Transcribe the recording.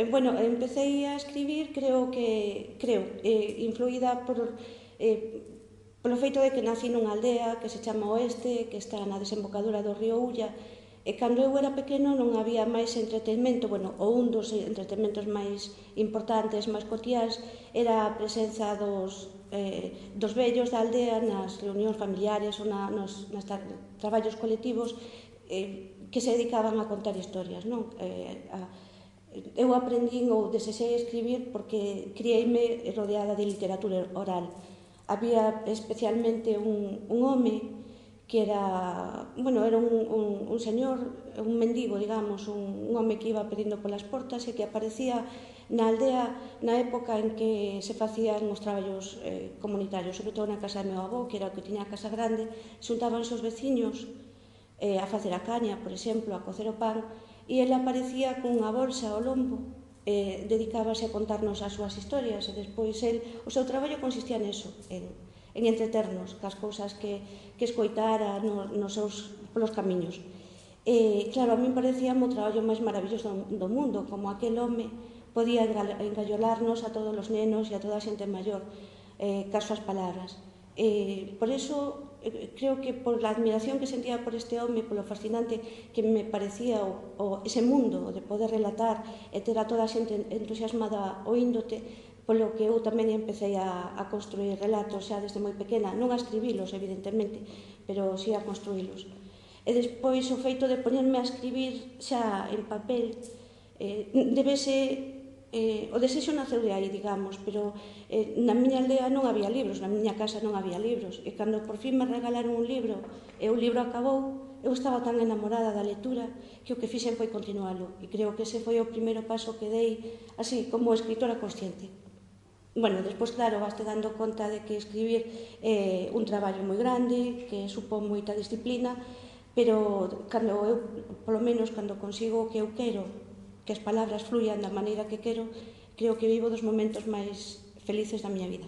Bueno, empecé a escribir, influída polo feito de que nací nunha aldea que se chama Oeste, que está na desembocadura do río Ulla, e cando eu era pequeno non había máis entretenimento, bueno, ou un dos entretenimentos máis importantes, máis cotiás, era a presenza dos vellos da aldea nas reunións familiares ou nos traballos colectivos que se dedicaban a contar historias, non? Eu aprendín ou desexei escribir porque criei-me rodeada de literatura oral. Había especialmente un home que era, bueno, era un señor, un mendigo, digamos, un home que iba pedindo polas portas e que aparecía na aldea na época en que se facían os traballos comunitarios, sobre todo na casa do meu avó, que era o que tiña a casa grande, xuntábanse os veciños a facer a caña, por exemplo, a cocer o pan, e ele aparecía cunha bolsa ao lombo, dedicábase a contarnos as súas historias, e despois o seu traballo consistía neso, en entreternos cas cousas que escoitara polos camiños. Claro, a mí parecíame o traballo máis maravilloso do mundo, como aquel home podía engallolarnos a todos os nenos e a toda a xente maior cas súas palabras. Por iso, creo que por a admiración que sentía por este home, polo fascinante que me parecía ese mundo de poder relatar e ter a toda a xente entusiasmada oíndote, polo que eu tamén empecé a construir relatos xa desde moi pequena, non a escribilos, evidentemente, pero sí a construílos. E despois o feito de poñerme a escribir xa en papel debese... o desexo naceu de aí, digamos, pero na miña aldea non había libros, na miña casa non había libros, e cando por fin me regalaron un libro e o libro acabou, eu estaba tan enamorada da lectura que o que fixen foi continualo, e creo que ese foi o primeiro paso que dei así como escritora consciente. Bueno, despois, claro, vaste dando conta de que escribir é un traballo moi grande, que supón moita disciplina, pero cando eu, polo menos, cando consigo o que eu quero, que as palabras fluyan da maneira que quero, creo que vivo dos momentos máis felices da miña vida.